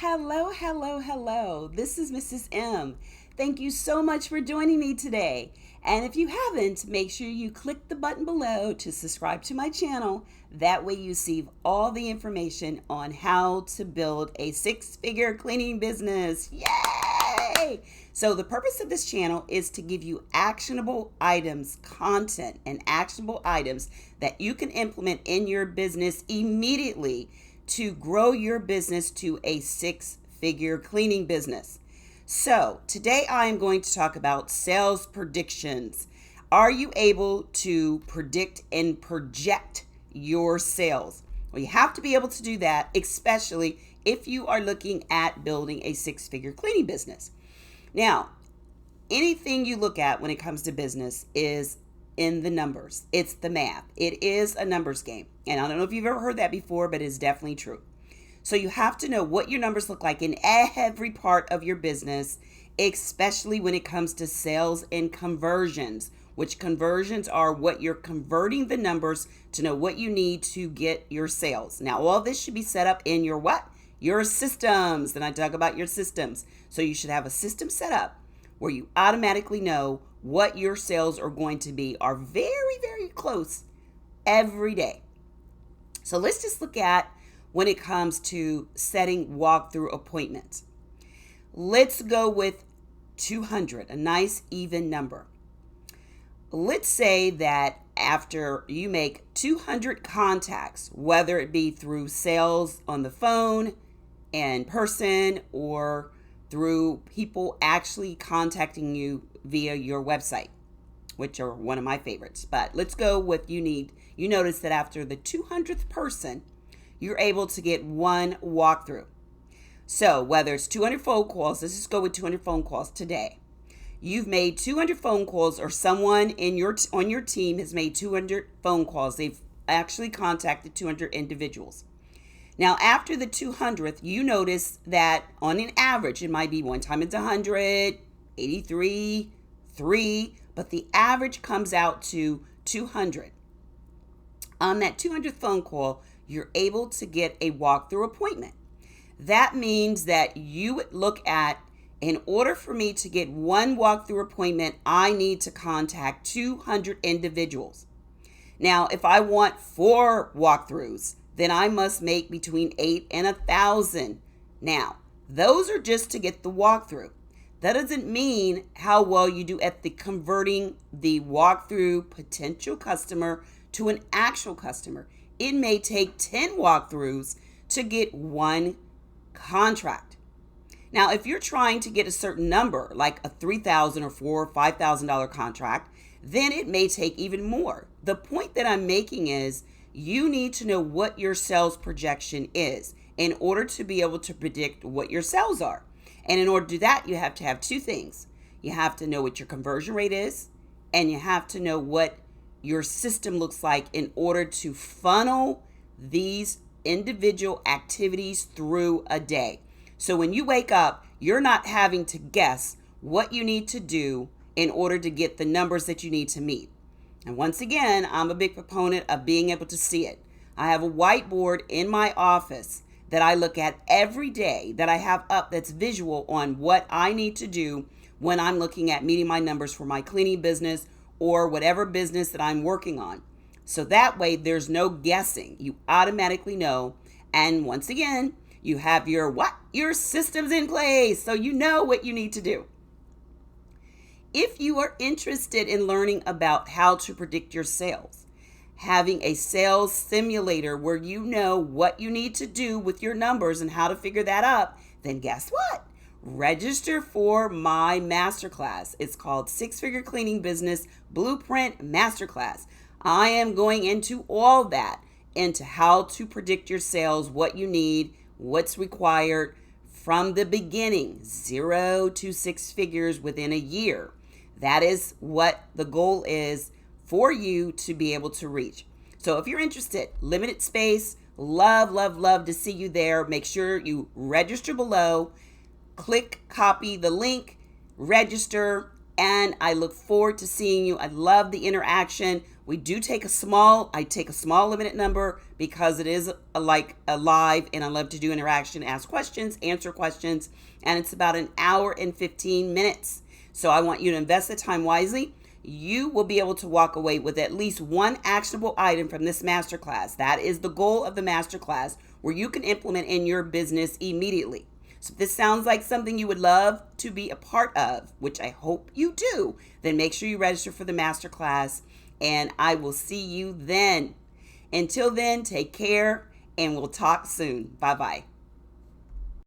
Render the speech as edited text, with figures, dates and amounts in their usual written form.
Hello, hello, hello. This is Mrs. M. Thank you so much for joining me today. And if you haven't, make sure you click the button below to subscribe to my channel. That way you receive all the information on how to build a six-figure cleaning business. Yay! So the purpose of this channel is to give you actionable items, content, and actionable items that you can implement in your business immediately to grow your business to a six-figure cleaning business. So today I am going to talk about sales predictions. Are you able to predict and project your sales? Well, you have to be able to do that, especially if you are looking at building a six-figure cleaning business. Now, anything you look at when it comes to business is in the numbers. It's the math. It is a numbers game. And I don't know if you've ever heard that before, but it's definitely true. So you have to know what your numbers look like in every part of your business, especially when it comes to sales and conversions, which conversions are what you're converting the numbers to know what you need to get your sales. Now, all this should be set up in your what? Your systems. And I talk about your systems. So you should have a system set up where you automatically know what your sales are going to be, are very, very close every day. So let's just look at when it comes to setting walkthrough appointments. Let's go with 200, a nice even number. Let's say that after you make 200 contacts, whether it be through sales on the phone, in person, or through people actually contacting you via your website, which are one of my favorites. But let's go with you notice that after the 200th person, you're able to get one walkthrough. So whether it's 200 phone calls, let's just go with 200 phone calls today. You've made 200 phone calls, or someone on your team has made 200 phone calls. They've actually contacted 200 individuals. Now, after the 200th, you notice that on an average, it might be one time it's 100, 83, 3, but the average comes out to 200. On that 200th phone call, you're able to get a walkthrough appointment. That means that you would look at, in order for me to get one walkthrough appointment, I need to contact 200 individuals. Now, if I want 4 walkthroughs, then I must make between 8 and 1,000. Now, those are just to get the walkthrough. That doesn't mean how well you do at the converting the walkthrough potential customer to an actual customer. It may take 10 walkthroughs to get one contract. Now, if you're trying to get a certain number, like a $3,000 or $5,000 contract, then it may take even more. The point that I'm making is you need to know what your sales projection is in order to be able to predict what your sales are. And in order to do that, you have to have 2 things. You have to know what your conversion rate is, and you have to know what your system looks like in order to funnel these individual activities through a day. So when you wake up, you're not having to guess what you need to do in order to get the numbers that you need to meet. And once again, I'm a big proponent of being able to see it. I have a whiteboard in my office that I look at every day that I have up that's visual on what I need to do when I'm looking at meeting my numbers for my cleaning business or whatever business that I'm working on. So that way there's no guessing. You automatically know. And once again, you have your systems in place. So you know what you need to do. If you are interested in learning about how to predict your sales, having a sales simulator where you know what you need to do with your numbers and how to figure that up, then guess what? Register for my Masterclass. It's called Six-Figure Cleaning Business Blueprint Masterclass. I am going into all that, into how to predict your sales, what you need, what's required from the beginning, 0 to 6 figures within a year. That is what the goal is for you to be able to reach. So if you're interested, limited space, love to see you there. Make sure you register below, copy the link, register, and I look forward to seeing you. I love the interaction. We do take I take a small limited number because it is a live, and I love to do interaction, ask questions, answer questions, and it's about an hour and 15 minutes. So I want you to invest the time wisely. You will be able to walk away with at least one actionable item from this masterclass. That is the goal of the masterclass, where you can implement in your business immediately. So if this sounds like something you would love to be a part of, which I hope you do, then make sure you register for the masterclass, and I will see you then. Until then, take care, and we'll talk soon. Bye-bye.